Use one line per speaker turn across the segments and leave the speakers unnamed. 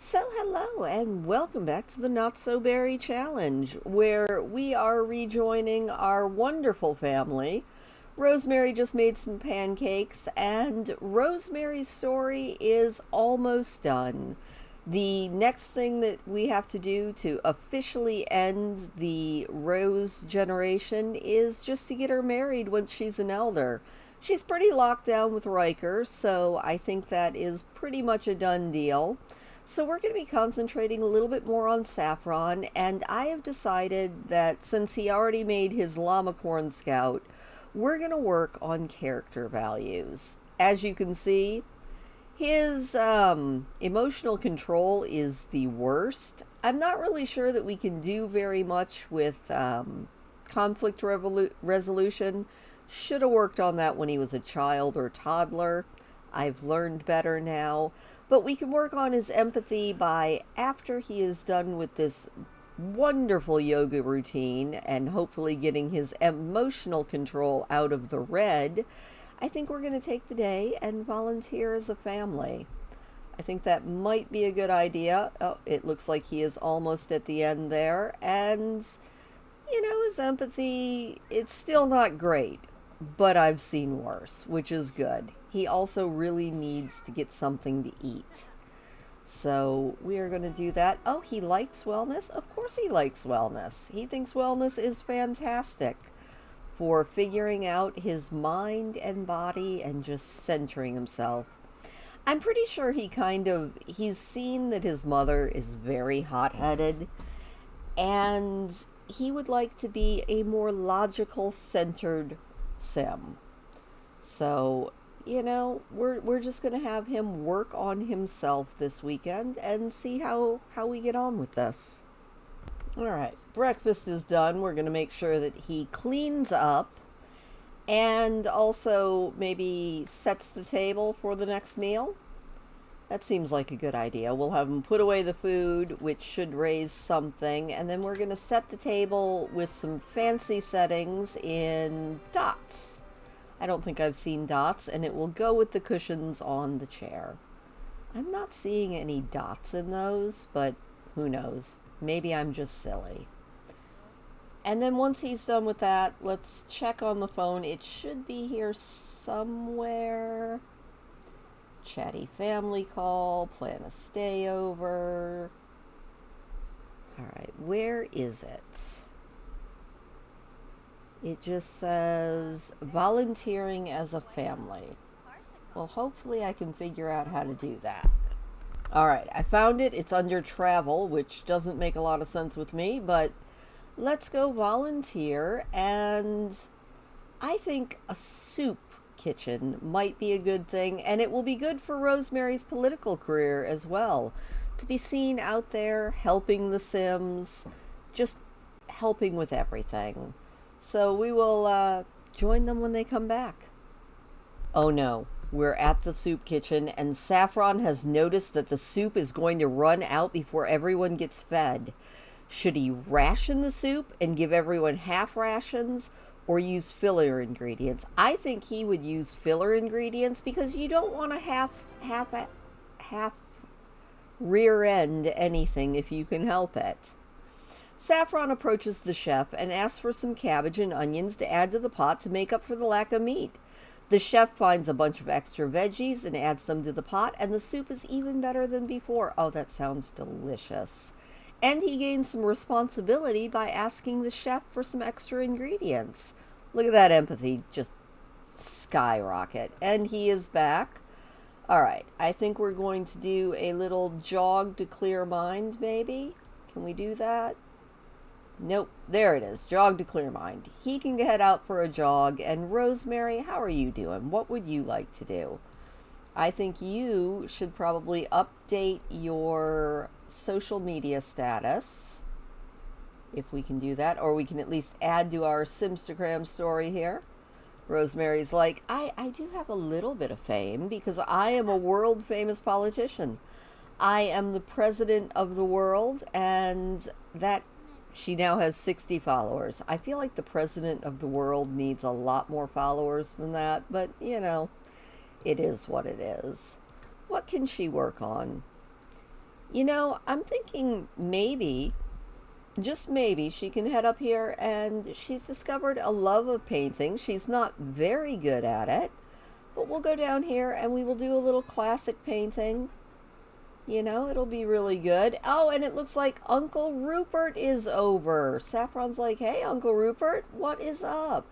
So, hello and welcome back to the Not So Berry Challenge, where we are rejoining our wonderful family. Rosemary just made some pancakes, and Rosemary's story is almost done. The next thing that we have to do to officially end the Rose generation is just to get her married once she's an elder. She's pretty locked down with Riker, so I think that is pretty much a done deal. So we're going to be concentrating a little bit more on Saffron, and I have decided that since he already made his llama corn scout, we're going to work on character values. As you can see, his emotional control is the worst. I'm not really sure that we can do very much with conflict resolution. Should have worked on that when he was a child or toddler. I've learned better now. But we can work on his empathy by after he is done with this wonderful yoga routine and hopefully getting his emotional control out of the red. I think we're going to take the day and volunteer as a family. I think that might be a good idea. Oh, it looks like he is almost at the end there. And, his empathy, it's still not great, but I've seen worse, which is good. He also really needs to get something to eat. So we are going to do that. Oh, he likes wellness? Of course he likes wellness. He thinks wellness is fantastic for figuring out his mind and body and just centering himself. I'm pretty sure he's seen that his mother is very hot-headed, and he would like to be a more logical, centered sim. So, we're just going to have him work on himself this weekend and see how we get on with this. All right, breakfast is done. We're going to make sure that he cleans up and also maybe sets the table for the next meal. That seems like a good idea. We'll have him put away the food, which should raise something, and then we're going to set the table with some fancy settings in dots. I don't think I've seen dots, and it will go with the cushions on the chair. I'm not seeing any dots in those, but who knows? Maybe I'm just silly. And then once he's done with that, let's check on the phone. It should be here somewhere. Chatty family call, plan a stay over. All right, where is it? It just says volunteering as a family. Well, hopefully I can figure out how to do that. All right, I found it. It's under travel, which doesn't make a lot of sense with me, but let's go volunteer. And I think a soup kitchen might be a good thing, and it will be good for Rosemary's political career as well. To be seen out there helping the Sims, just helping with everything. So we will join them when they come back. Oh no, we're at the soup kitchen, and Saffron has noticed that the soup is going to run out before everyone gets fed. Should he ration the soup and give everyone half rations, or use filler ingredients? I think he would use filler ingredients because you don't want to half rear end anything if you can help it. Saffron approaches the chef and asks for some cabbage and onions to add to the pot to make up for the lack of meat. The chef finds a bunch of extra veggies and adds them to the pot, and the soup is even better than before. Oh, that sounds delicious. And he gains some responsibility by asking the chef for some extra ingredients. Look at that empathy just skyrocket. And he is back. All right, I think we're going to do a little jog to clear mind, maybe. Can we do that? Nope, there it is, jog to clear mind. He can head out for a jog. And Rosemary, how are you doing? What would you like to do? I think you should probably update your social media status, if we can do that, or we can at least add to our Simstagram story here. Rosemary's like, I do have a little bit of fame because I am a world famous politician. I am the president of the world, and that she now has 60 followers. I feel like the president of the world needs a lot more followers than that, but it is what it is. What can she work on? You know, I'm thinking maybe, just maybe, she can head up here and she's discovered a love of painting. She's not very good at it, but we'll go down here and we will do a little classic painting. You know, it'll be really good. Oh, and it looks like Uncle Rupert is over. Saffron's like, hey, Uncle Rupert, what is up?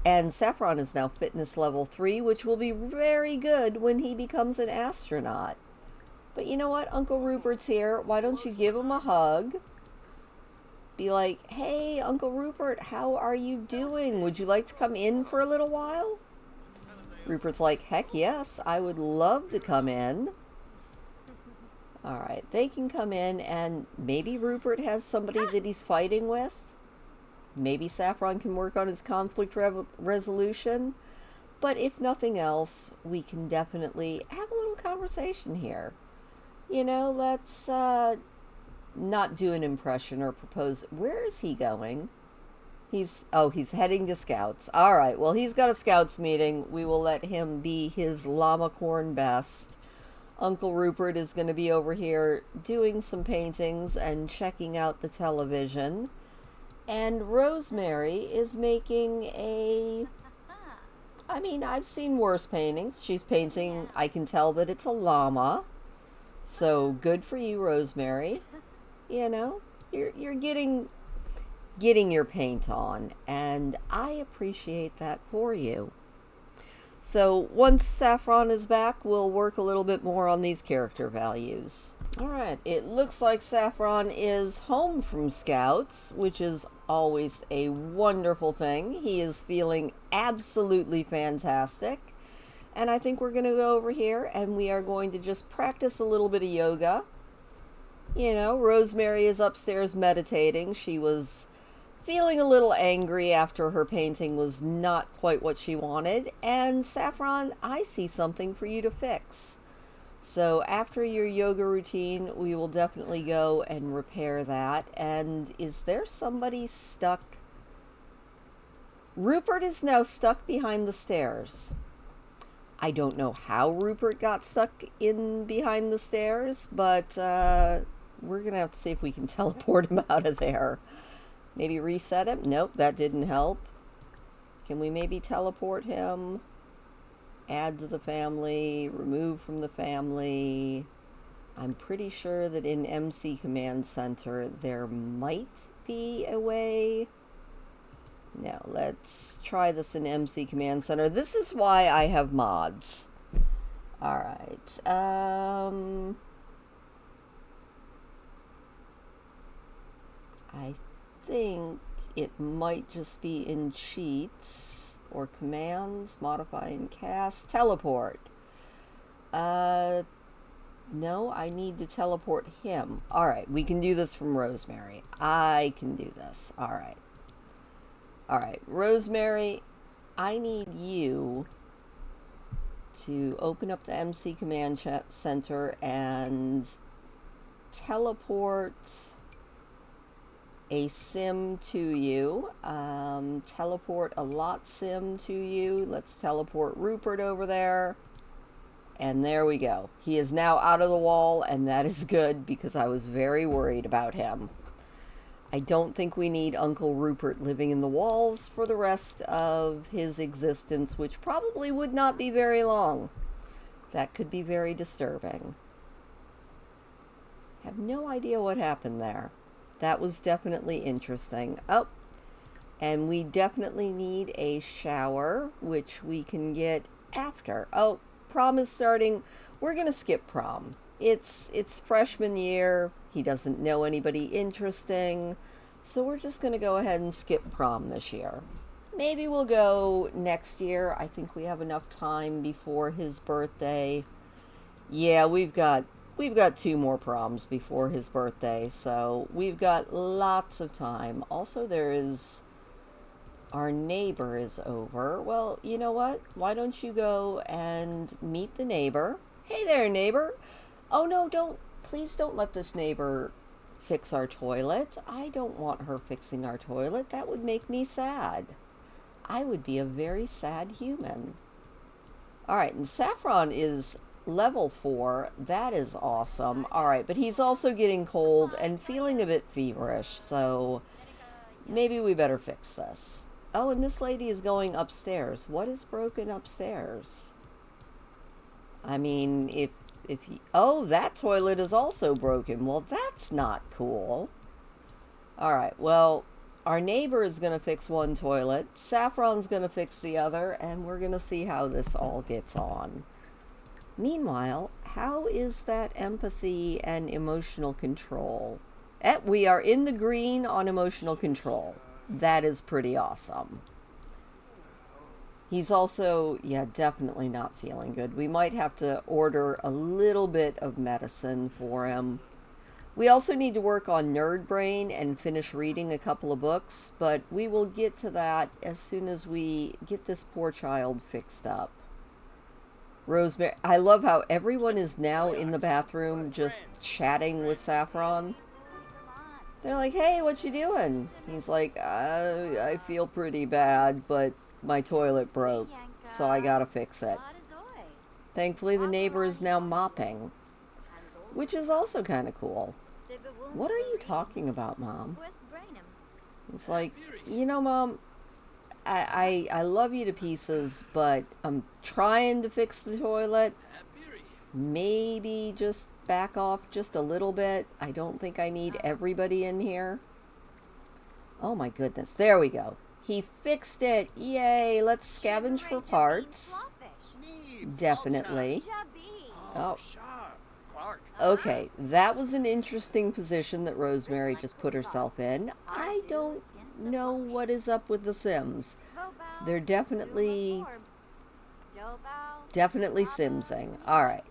And Saffron is now fitness level 3, which will be very good when he becomes an astronaut. But you know what? Uncle Rupert's here. Why don't you give him a hug? Be like, hey, Uncle Rupert, how are you doing? Would you like to come in for a little while? Rupert's like, heck yes, I would love to come in. All right, they can come in, and maybe Rupert has somebody that he's fighting with. Maybe Saffron can work on his conflict resolution. But if nothing else, we can definitely have a little conversation here. You know, let's not do an impression or propose. Where is he going? He's heading to Scouts. All right, well, he's got a Scouts meeting. We will let him be his llama corn best. Uncle Rupert is going to be over here doing some paintings and checking out the television. And Rosemary is making a... I mean, I've seen worse paintings. She's painting, I can tell that it's a llama. So good for you, Rosemary. You know, you're getting your paint on, and I appreciate that for you. So once Saffron is back, we'll work a little bit more on these character values. All right, it looks like Saffron is home from Scouts, which is always a wonderful thing. He is feeling absolutely fantastic. And I think we're going to go over here and we are going to just practice a little bit of yoga. You know, Rosemary is upstairs meditating. She was feeling a little angry after her painting was not quite what she wanted. And Saffron, I see something for you to fix. So after your yoga routine, we will definitely go and repair that. And is there somebody stuck? Rupert is now stuck behind the stairs. I don't know how Rupert got stuck in behind the stairs, but we're going to have to see if we can teleport him out of there. Maybe reset him? Nope, that didn't help. Can we maybe teleport him? Add to the family, remove from the family. I'm pretty sure that in MC Command Center there might be a way. No, let's try this in MC Command Center. This is why I have mods. All right. I think it might just be in cheats or commands, modify and cast, teleport. No, I need to teleport him. All right, we can do this from Rosemary. I can do this. All right. All right, Rosemary, I need you to open up the MC Command Center and teleport a sim to you. Teleport a lot sim to you. Let's teleport Rupert over there. And there we go. He is now out of the wall, and that is good because I was very worried about him. I don't think we need Uncle Rupert living in the walls for the rest of his existence, which probably would not be very long. That could be very disturbing. Have no idea what happened there. That was definitely interesting. Oh, and we definitely need a shower, which we can get after. Oh, prom is starting. We're going to skip prom. It's freshman year. He doesn't know anybody interesting. So we're just going to go ahead and skip prom this year. Maybe we'll go next year. I think we have enough time before his birthday. Yeah, we've got 2 more proms before his birthday, so we've got lots of time. Also, our neighbor is over. Well, you know what? Why don't you go and meet the neighbor? Hey there, neighbor. Oh, no, please don't let this neighbor fix our toilet. I don't want her fixing our toilet. That would make me sad. I would be a very sad human. All right, and Saffron is Level 4. That is awesome. Alright, but he's also getting cold and feeling a bit feverish, so maybe we better fix this. Oh, and this lady is going upstairs. What is broken upstairs? I mean, if he... Oh, that toilet is also broken. Well, that's not cool. Alright, well, our neighbor is going to fix one toilet. Saffron's going to fix the other, and we're going to see how this all gets on. Meanwhile, how is that empathy and emotional control? We are in the green on emotional control. That is pretty awesome. He's also, yeah, definitely not feeling good. We might have to order a little bit of medicine for him. We also need to work on Nerd Brain and finish reading a couple of books, but we will get to that as soon as we get this poor child fixed up. Rosemary, I love how everyone is now in the bathroom just chatting with Saffron. They're like, hey, what you doing? He's like, I feel pretty bad, but my toilet broke, so I gotta fix it. Thankfully, the neighbor is now mopping, which is also kind of cool. What are you talking about, Mom? It's like, you know, Mom, I love you to pieces, but I'm trying to fix the toilet. Maybe just back off just a little bit. I don't think I need everybody in here. Oh my goodness, there we go. He fixed it. Yay, let's scavenge for parts. Definitely. Oh. Okay, that was an interesting position that Rosemary just put herself in. I don't know what is up with the Sims. They're definitely simsing. Alright.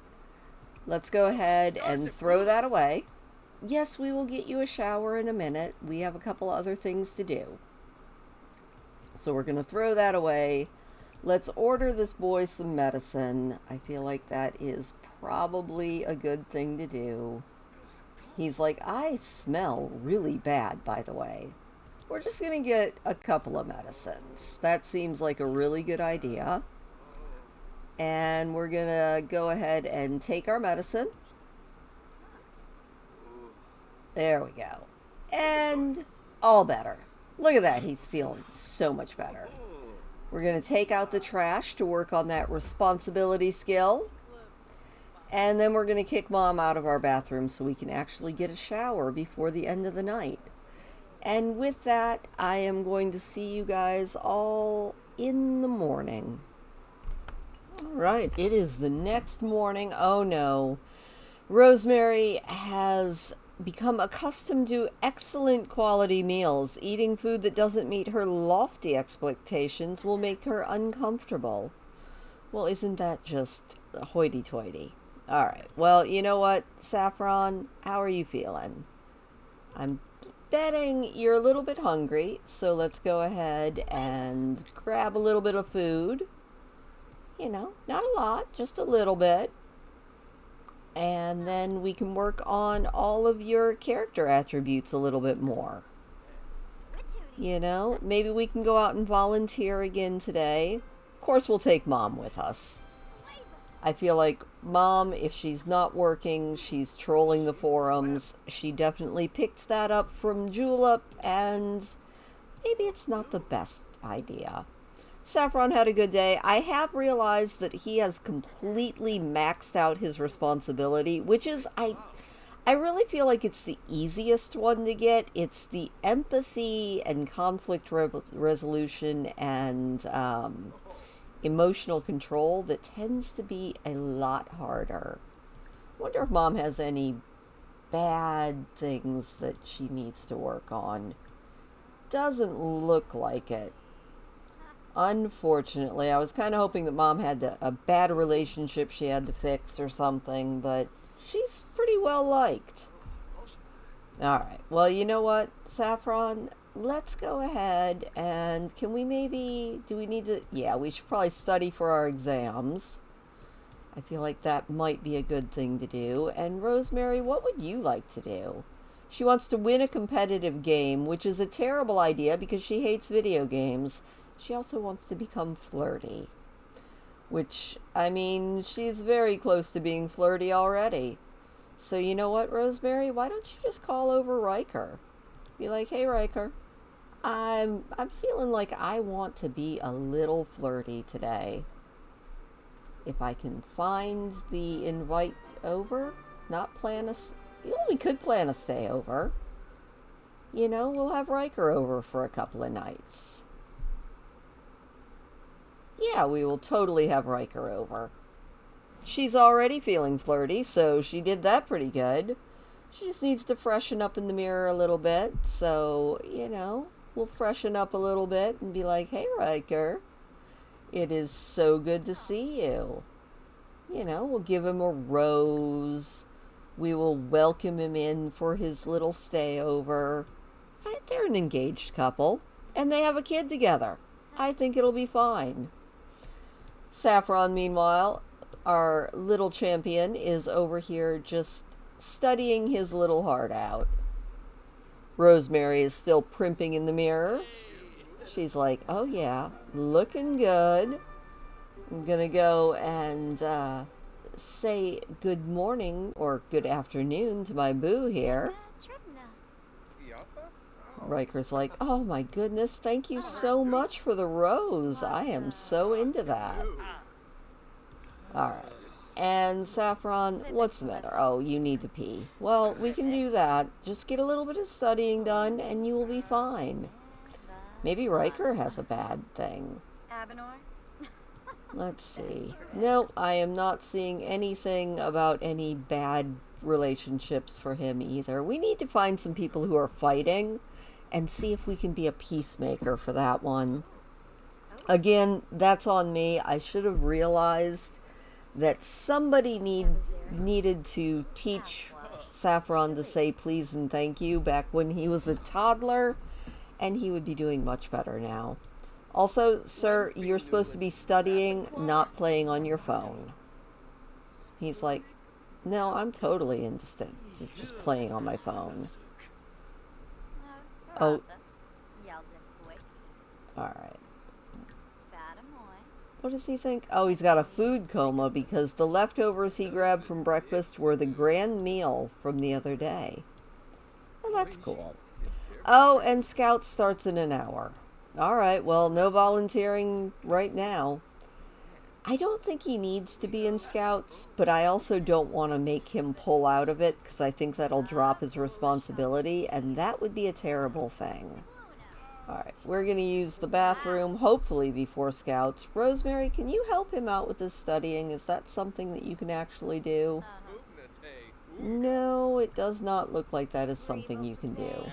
Let's go ahead and throw that away. Yes, we will get you a shower in a minute. We have a couple other things to do. So we're going to throw that away. Let's order this boy some medicine. I feel like that is probably a good thing to do. He's like, I smell really bad, by the way. We're just going to get a couple of medicines. That seems like a really good idea. And we're going to go ahead and take our medicine. There we go. And all better. Look at that. He's feeling so much better. We're going to take out the trash to work on that responsibility skill. And then we're going to kick Mom out of our bathroom so we can actually get a shower before the end of the night. And with that, I am going to see you guys all in the morning. All right, it is the next morning. Oh no. Rosemary has become accustomed to excellent quality meals. Eating food that doesn't meet her lofty expectations will make her uncomfortable. Well, isn't that just hoity-toity? All right. Well, you know what, Saffron? How are you feeling? I'm betting you're a little bit hungry, so let's go ahead and grab a little bit of food. You know, not a lot, just a little bit. And then we can work on all of your character attributes a little bit more. You know, maybe we can go out and volunteer again today. Of course, we'll take Mom with us. I feel like Mom, if she's not working, she's trolling the forums. She definitely picked that up from Julep, and maybe it's not the best idea. Saffron had a good day. I have realized that he has completely maxed out his responsibility, which is, I really feel like it's the easiest one to get. It's the empathy and conflict resolution and emotional control that tends to be a lot harder. I wonder if Mom has any bad things that she needs to work on. Doesn't look like it. Unfortunately, I was kind of hoping that Mom had a bad relationship she had to fix or something, but she's pretty well liked. Alright, well, you know what, Saffron? Let's go ahead and do we need to, yeah, we should probably study for our exams. I feel like that might be a good thing to do. And Rosemary, what would you like to do? She wants to win a competitive game, which is a terrible idea because she hates video games. She also wants to become flirty. Which, I mean, she's very close to being flirty already. So you know what, Rosemary? Why don't you just call over Riker? Be like, hey, Riker, I'm feeling like I want to be a little flirty today. If I can find the invite over, not plan a... Well, we could plan a stay over. You know, we'll have Riker over for a couple of nights. Yeah, we will totally have Riker over. She's already feeling flirty, so she did that pretty good. She just needs to freshen up in the mirror a little bit. So, you know, we'll freshen up a little bit and be like, hey, Riker, it is so good to see you. You know, we'll give him a rose. We will welcome him in for his little stay over. They're an engaged couple, and they have a kid together. I think it'll be fine. Saffron, meanwhile, our little champion, is over here just studying his little heart out. Rosemary is still primping in the mirror. She's like, oh yeah, looking good. I'm gonna go and say good morning or good afternoon to my boo here. Riker's like, oh my goodness, thank you so much for the rose. I am so into that. Alright. And Saffron, what's the matter? Oh, you need to pee. Well, we can do that. Just get a little bit of studying done and you will be fine. Maybe Riker has a bad thing. Let's see. Nope, I am not seeing anything about any bad relationships for him either. We need to find some people who are fighting and see if we can be a peacemaker for that one. Again, that's on me. I should have realized that somebody needed to teach Saffron to say please and thank you back when he was a toddler, and he would be doing much better now. Also, sir, you're supposed to be studying, not playing on your phone. He's like, no, I'm totally into just playing on my phone. Oh. Alright. What does he think? Oh, he's got a food coma because the leftovers he grabbed from breakfast were the grand meal from the other day. Well, that's cool. Oh, and Scout starts in an hour. Alright, well, no volunteering right now. I don't think he needs to be in Scouts, but I also don't want to make him pull out of it because I think that'll drop his responsibility, and that would be a terrible thing. Alright, we're going to use the bathroom, hopefully before Scouts. Rosemary, can you help him out with his studying? Is that something that you can actually do? No, it does not look like that is something you can do.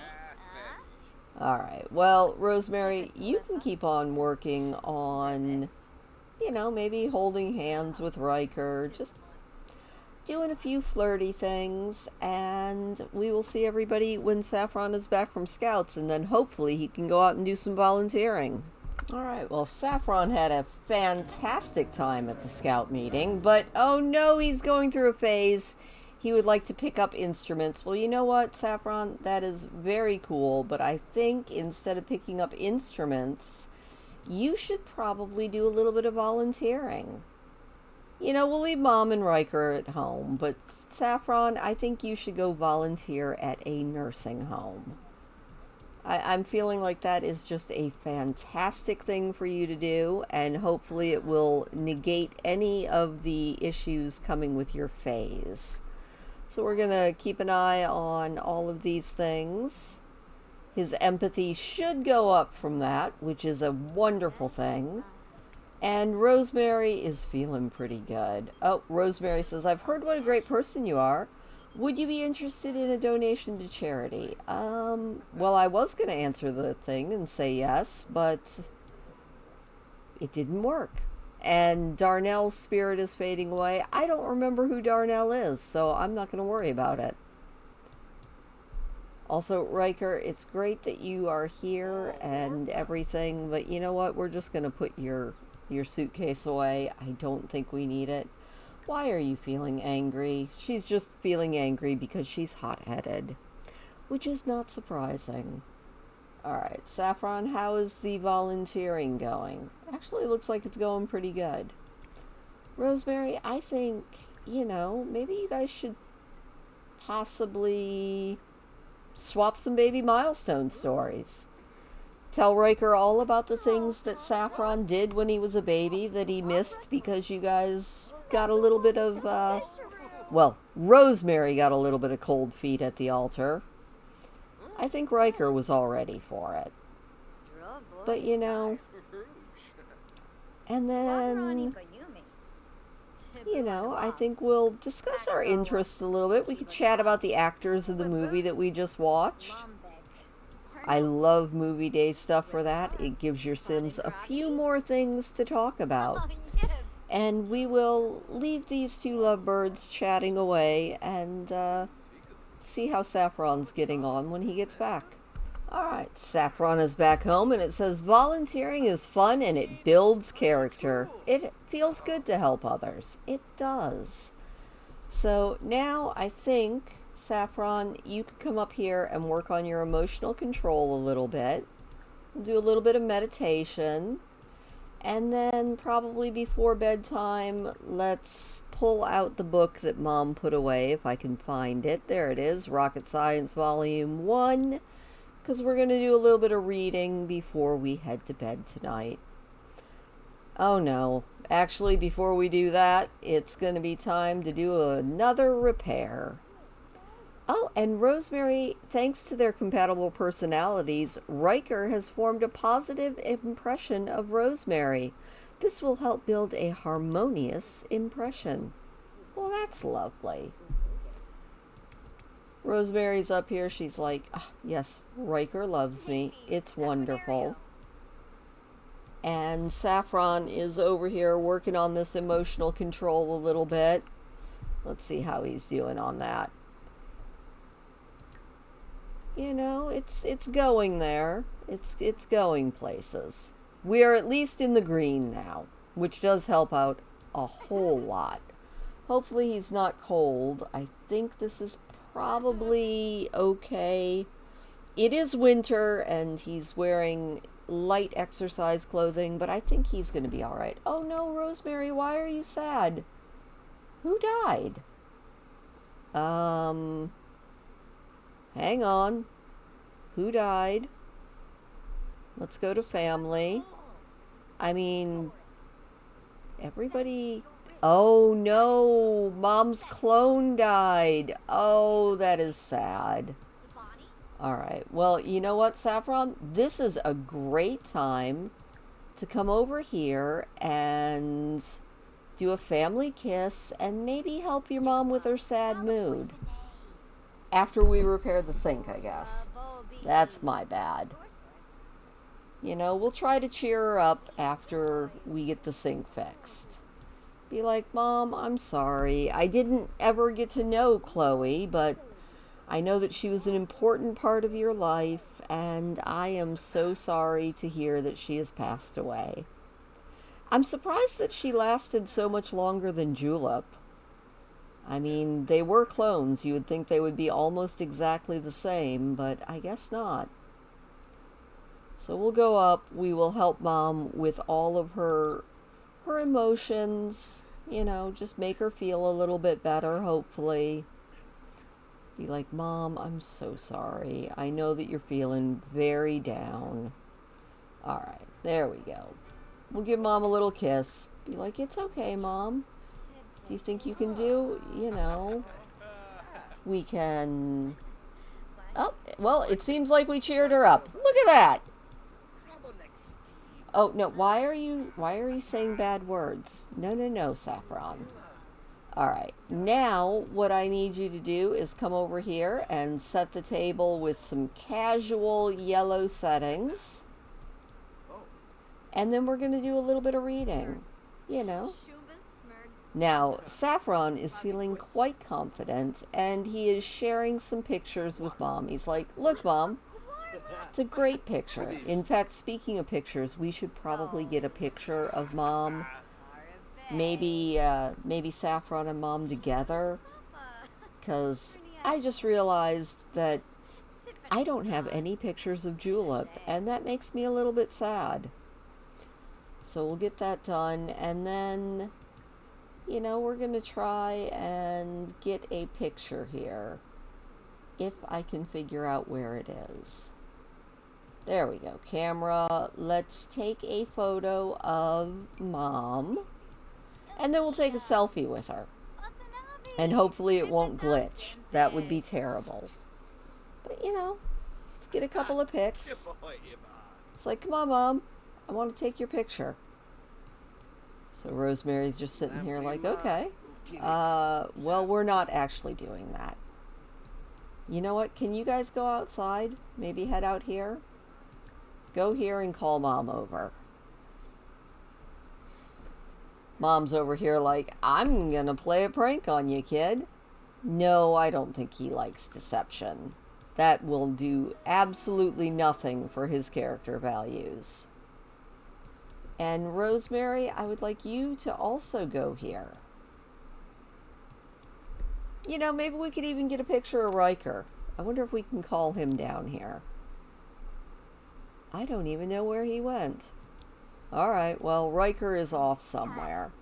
Alright, well, Rosemary, you can keep on working on, you know, maybe holding hands with Riker, just doing a few flirty things, and we will see everybody when Saffron is back from Scouts, and then hopefully he can go out and do some volunteering. Alright, well, Saffron had a fantastic time at the Scout meeting, but oh no, he's going through a phase. He would like to pick up instruments. Well, you know what, Saffron? That is very cool, but I think instead of picking up instruments, you should probably do a little bit of volunteering. You know, we'll leave Mom and Riker at home, but Saffron, I think you should go volunteer at a nursing home. I'm feeling like that is just a fantastic thing for you to do, and hopefully it will negate any of the issues coming with your phase. So we're going to keep an eye on all of these things. His empathy should go up from that, which is a wonderful thing. And Rosemary is feeling pretty good. Oh, Rosemary says, I've heard what a great person you are. Would you be interested in a donation to charity? Well, I was going to answer the thing and say yes, but it didn't work. And Darnell's spirit is fading away. I don't remember who Darnell is, so I'm not going to worry about it. Also, Riker, it's great that you are here and everything, but you know what? We're just going to put your suitcase away. I don't think we need it. Why are you feeling angry? She's just feeling angry because she's hot-headed, which is not surprising. Alright, Saffron, how is the volunteering going? Actually, looks like it's going pretty good. Rosemary, I think, maybe you guys should possibly swap some baby milestone stories. Tell Riker all about the things that Saffron did when he was a baby that he missed because you guys got a little bit of, Rosemary got a little bit of cold feet at the altar. I think Riker was all ready for it. But, and then, I think we'll discuss our interests a little bit. We could chat about the actors of the movie that we just watched. I love movie day stuff for that. It gives your Sims a few more things to talk about. And we will leave these two lovebirds chatting away and see how Saffron's getting on when he gets back. Alright, Saffron is back home and it says volunteering is fun and it builds character. It feels good to help others. It does. So now I think, Saffron, you could come up here and work on your emotional control a little bit. We'll do a little bit of meditation. And then probably before bedtime, let's pull out the book that Mom put away, if I can find it. There it is, Rocket Science Volume 1. Because we're going to do a little bit of reading before we head to bed tonight. Oh no, actually before we do that, it's going to be time to do another repair. Oh, and Rosemary, thanks to their compatible personalities, Riker has formed a positive impression of Rosemary. This will help build a harmonious impression. Well, that's lovely. Rosemary's up here. She's like, yes, Riker loves me. It's wonderful. And Saffron is over here working on this emotional control a little bit. Let's see how he's doing on that. It's going there. It's going places. We are at least in the green now, which does help out a whole lot. Hopefully he's not cold. I think this is probably okay. It is winter and he's wearing light exercise clothing, but I think he's going to be all right. Oh no, Rosemary, why are you sad? Who died? Hang on. Who died? Let's go to family. I mean, everybody... Oh no, Mom's clone died. Oh, that is sad. Alright, well, you know what, Saffron? This is a great time to come over here and do a family kiss and maybe help your mom with her sad mood. After we repair the sink, I guess. That's my bad. We'll try to cheer her up after we get the sink fixed. Be like, Mom, I'm sorry. I didn't ever get to know Chloe, but I know that she was an important part of your life, and I am so sorry to hear that she has passed away. I'm surprised that she lasted so much longer than Julep. I mean, they were clones. You would think they would be almost exactly the same, but I guess not. So we'll go up. We will help Mom with all of her emotions, just make her feel a little bit better, hopefully. Be like, Mom, I'm so sorry. I know that you're feeling very down. Alright, there we go. We'll give Mom a little kiss. Be like, it's okay, Mom. Do you think you can do, we can... Oh, well, it seems like we cheered her up. Look at that! Oh, no, why are you saying bad words? No, Saffron. Alright, now what I need you to do is come over here and set the table with some casual yellow settings. And then we're going to do a little bit of reading, Now, Saffron is feeling quite confident, and he is sharing some pictures with Mom. He's like, look, Mom. It's a great picture. In fact, speaking of pictures, we should probably get a picture of Mom. Maybe Saffron and Mom together. Because I just realized that I don't have any pictures of Julep, and that makes me a little bit sad. So we'll get that done, and then you know, we're going to try and get a picture here. If I can figure out where it is. There we go. Camera. Let's take a photo of Mom. And then we'll take a selfie with her. And hopefully it won't glitch. That would be terrible. But, you know, let's get a couple of pics. It's like, come on, Mom. I want to take your picture. So Rosemary's just sitting here like, okay. Well, we're not actually doing that. You know what? Can you guys go outside? Maybe head out here? Go here and call Mom over. Mom's over here like, I'm gonna play a prank on you, kid. No, I don't think he likes deception. That will do absolutely nothing for his character values. And Rosemary, I would like you to also go here. You know, maybe we could even get a picture of Riker. I wonder if we can call him down here. I don't even know where he went. Alright, well, Riker is off somewhere.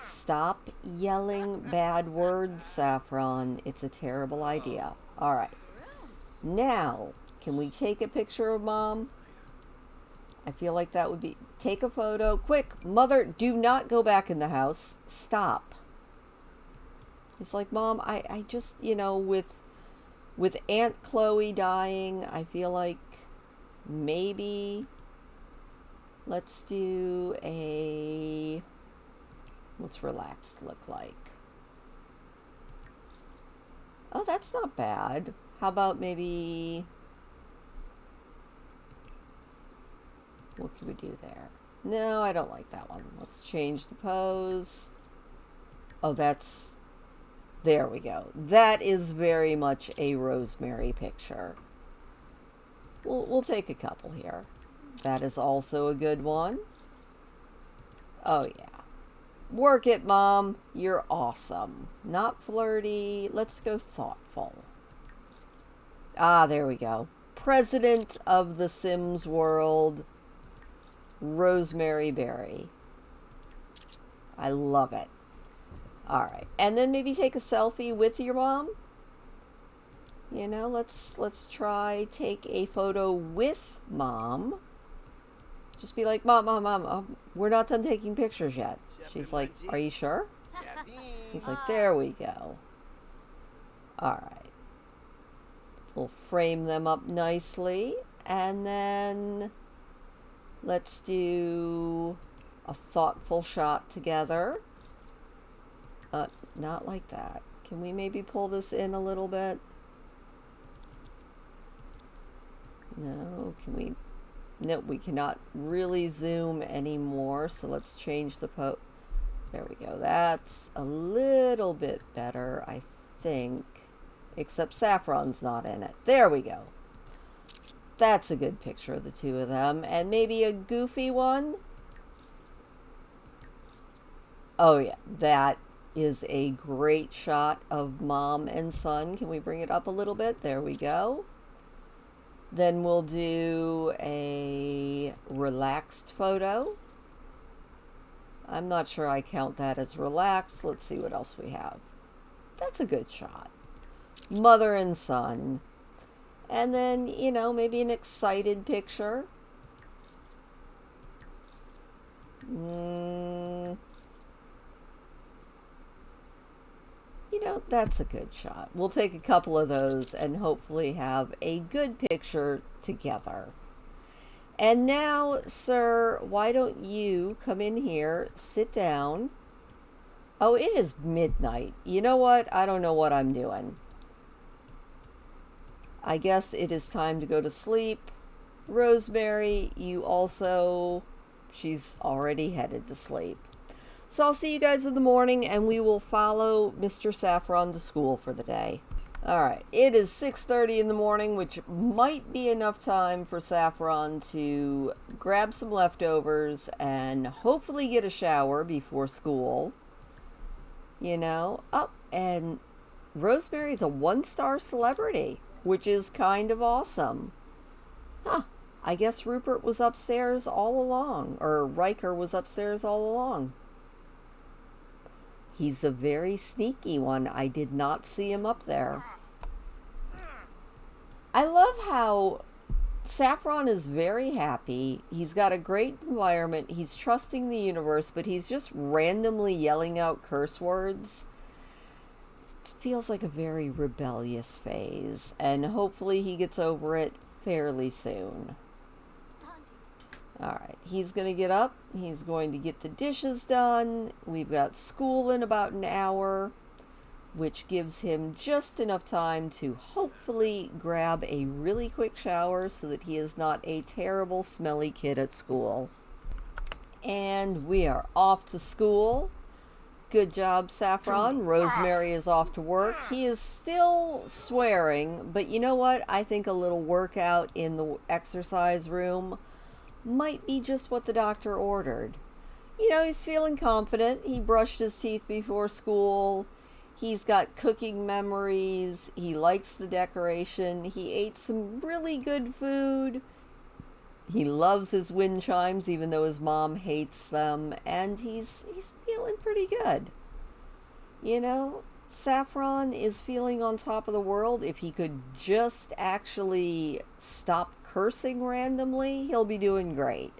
Stop yelling bad words, Saffron. It's a terrible idea. Alright. Now, can we take a picture of Mom? I feel like that would be... Take a photo. Quick, Mother, do not go back in the house. Stop. It's like, Mom, I just, you know, with Aunt Chloe dying, I feel like maybe let's do a... What's relaxed look like? Oh, that's not bad. How about maybe... What can we do there? No, I don't like that one. Let's change the pose. Oh, that's... There we go. That is very much a Rosemary picture. We'll take a couple here. That is also a good one. Oh, yeah. Work it, Mom. You're awesome. Not flirty. Let's go thoughtful. Ah, there we go. President of the Sims world, Rosemary Berry. I love it. All right. And then maybe take a selfie with your mom. You know, let's try take a photo with Mom. Just be like, Mom, we're not done taking pictures yet. She's like, are you sure? He's like, there we go. All right. We'll frame them up nicely. And then let's do a thoughtful shot together. Not like that. Can we maybe pull this in a little bit? No, can we? No, we cannot really zoom anymore. So let's change the pose. There we go. That's a little bit better, I think. Except Saffron's not in it. There we go. That's a good picture of the two of them. And maybe a goofy one. Oh yeah, that is a great shot of Mom and son. Can we bring it up a little bit? There we go. Then we'll do a relaxed photo. I'm not sure I count that as relaxed. Let's see what else we have. That's a good shot. Mother and son. And then, you know, maybe an excited picture. You know, that's a good shot. We'll take a couple of those and hopefully have a good picture together. And now, sir, why don't you come in here, sit down. Oh, it is midnight. You know what? I don't know what I'm doing. I guess it is time to go to sleep. Rosemary, you also... She's already headed to sleep. So I'll see you guys in the morning, and we will follow Mr. Saffron to school for the day. All right, it is 6:30 in the morning, which might be enough time for Saffron to grab some leftovers and hopefully get a shower before school. You know, oh, and Rosemary's a 1-star celebrity, which is kind of awesome. Huh, I guess Rupert was upstairs all along, or Riker was upstairs all along. He's a very sneaky one. I did not see him up there. I love how Saffron is very happy. He's got a great environment. He's trusting the universe, but he's just randomly yelling out curse words. It feels like a very rebellious phase, and hopefully he gets over it fairly soon. Alright, he's going to get up. He's going to get the dishes done. We've got school in about an hour, which gives him just enough time to hopefully grab a really quick shower so that he is not a terrible, smelly kid at school. And we are off to school. Good job, Saffron. Rosemary is off to work. He is still swearing, but you know what? I think a little workout in the exercise room might be just what the doctor ordered. You know, he's feeling confident. He brushed his teeth before school. He's got cooking memories. He likes the decoration. He ate some really good food. He loves his wind chimes, even though his mom hates them. And he's feeling pretty good. You know, Saffron is feeling on top of the world. If he could just actually stop cursing randomly, he'll be doing great.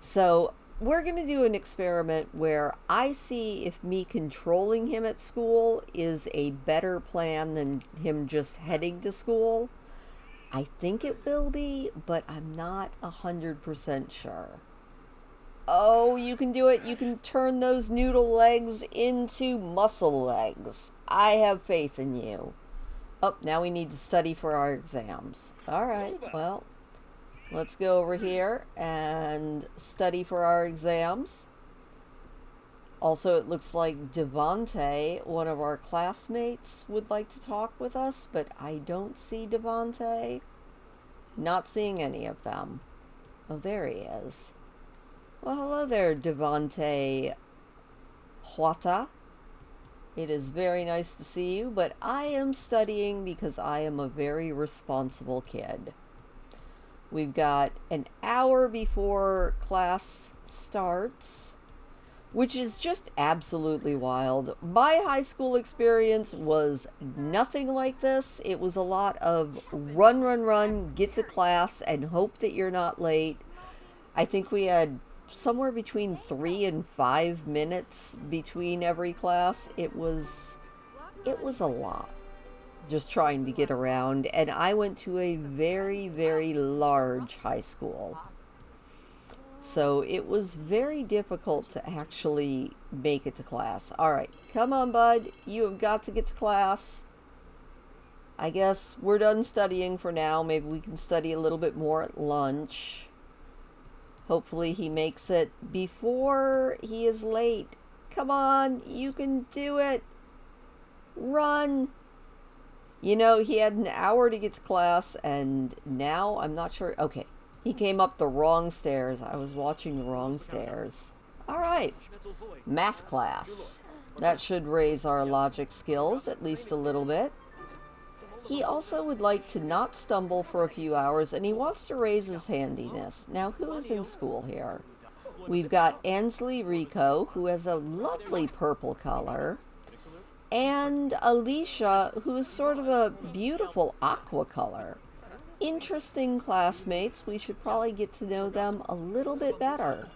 So we're going to do an experiment where I see if me controlling him at school is a better plan than him just heading to school. I think it will be, but I'm not 100% sure. Oh, you can do it. You can turn those noodle legs into muscle legs. I have faith in you. Oh, now we need to study for our exams. All right, well, let's go over here and study for our exams. Also, it looks like Devante, one of our classmates, would like to talk with us, but I don't see Devante. Not seeing any of them. Oh, there he is. Well, hello there, Devante Huata. It is very nice to see you, but I am studying because I am a very responsible kid. We've got an hour before class starts, which is just absolutely wild. My high school experience was nothing like this. It was a lot of run, run, run, get to class, and hope that you're not late. I think we had somewhere between 3 and 5 minutes between every class. It was a lot just trying to get around, and I went to a very, very large high school, so it was very difficult to actually make it to class. All right, come on, bud, you have got to get to class. I guess we're done studying for now. Maybe we can study a little bit more at lunch. Hopefully he makes it before he is late. Come on, you can do it. Run. You know, he had an hour to get to class, and now I'm not sure. Okay, he came up the wrong stairs. I was watching the wrong stairs. All right, math class. That should raise our logic skills at least a little bit. He also would like to not stumble for a few hours, and he wants to raise his handiness. Now, who is in school here? We've got Ansley Rico, who has a lovely purple color, and Alicia, who is sort of a beautiful aqua color. Interesting classmates. We should probably get to know them a little bit better.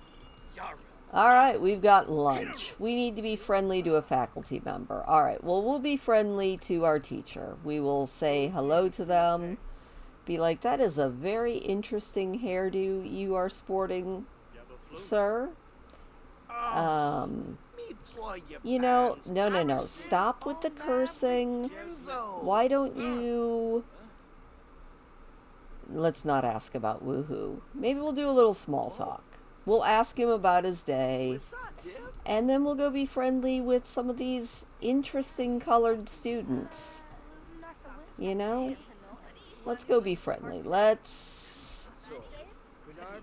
All right, we've got lunch. We need to be friendly to a faculty member. All right, well, we'll be friendly to our teacher. We will say hello to them. Be like, that is a very interesting hairdo you are sporting, sir. You know, no. Stop with the cursing. Why don't you... Let's not ask about woohoo. Maybe we'll do a little small talk. We'll ask him about his day, and then we'll go be friendly with some of these interesting colored students. You know? Let's go be friendly. Let's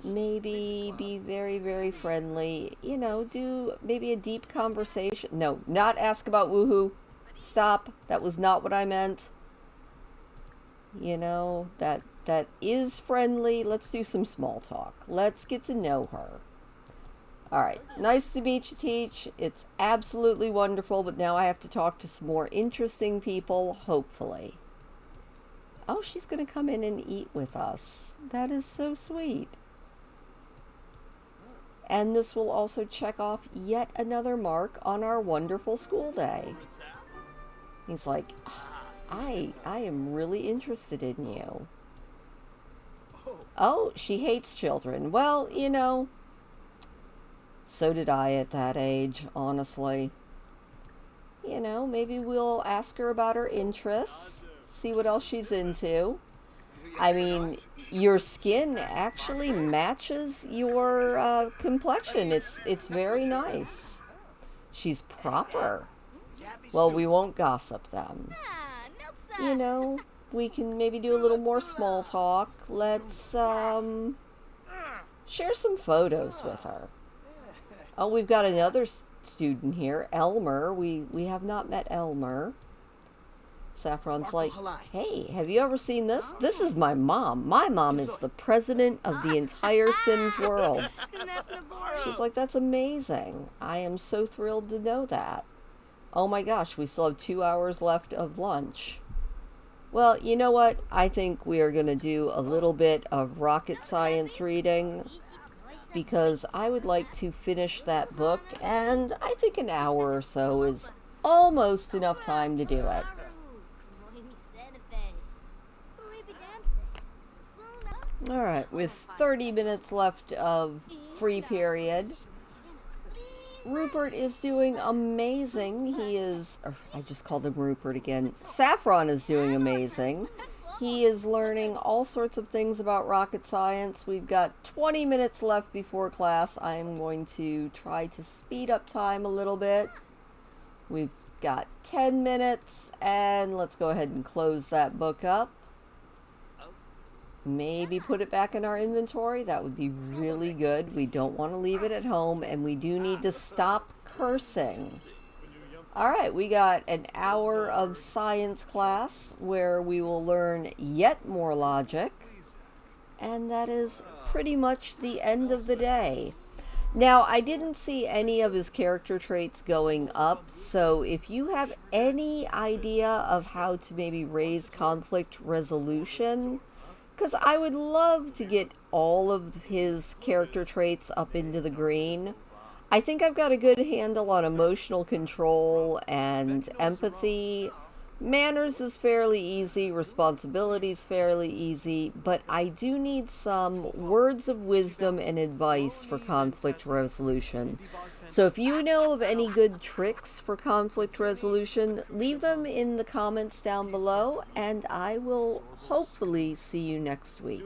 maybe be very, very friendly. You know, do maybe a deep conversation. No, not ask about woohoo. Stop. That was not what I meant. You know, that is friendly. Let's do some small talk. Let's get to know her. All right, nice to meet you, Teach. It's absolutely wonderful, but now I have to talk to some more interesting people, hopefully. Oh, she's going to come in and eat with us. That is so sweet. And this will also check off yet another mark on our wonderful school day. He's like, I am really interested in you. Oh, she hates children. Well, you know, so did I at that age, honestly. You know, maybe we'll ask her about her interests, see what else she's into. I mean, your skin actually matches your complexion. It's very nice. She's proper. Well, we won't gossip then. You know, we can maybe do a little more small talk. Let's share some photos with her. Oh, we've got another student here, Elmer. We have not met Elmer. Saffron's like, hey, have you ever seen this? This is my mom. My mom is the president of the entire Sims world. She's like, that's amazing. I am so thrilled to know that. Oh my gosh, we still have 2 hours left of lunch. Well, you know what? I think we are going to do a little bit of rocket science reading because I would like to finish that book, and I think an hour or so is almost enough time to do it. Alright, with 30 minutes left of free period, Rupert is doing amazing. He is, I just called him Rupert again. Saffron is doing amazing. He is learning all sorts of things about rocket science. We've got 20 minutes left before class. I am going to try to speed up time a little bit. We've got 10 minutes, and let's go ahead and close that book up. Maybe put it back in our inventory. That would be really good. We don't want to leave it at home, and we do need to stop cursing. All right, we got an hour of science class where we will learn yet more logic, and that is pretty much the end of the day. Now, I didn't see any of his character traits going up, so if you have any idea of how to maybe raise conflict resolution, because I would love to get all of his character traits up into the green. I think I've got a good handle on emotional control and empathy. Manners is fairly easy, responsibility is fairly easy, but I do need some words of wisdom and advice for conflict resolution. So if you know of any good tricks for conflict resolution, leave them in the comments down below, and I will hopefully see you next week.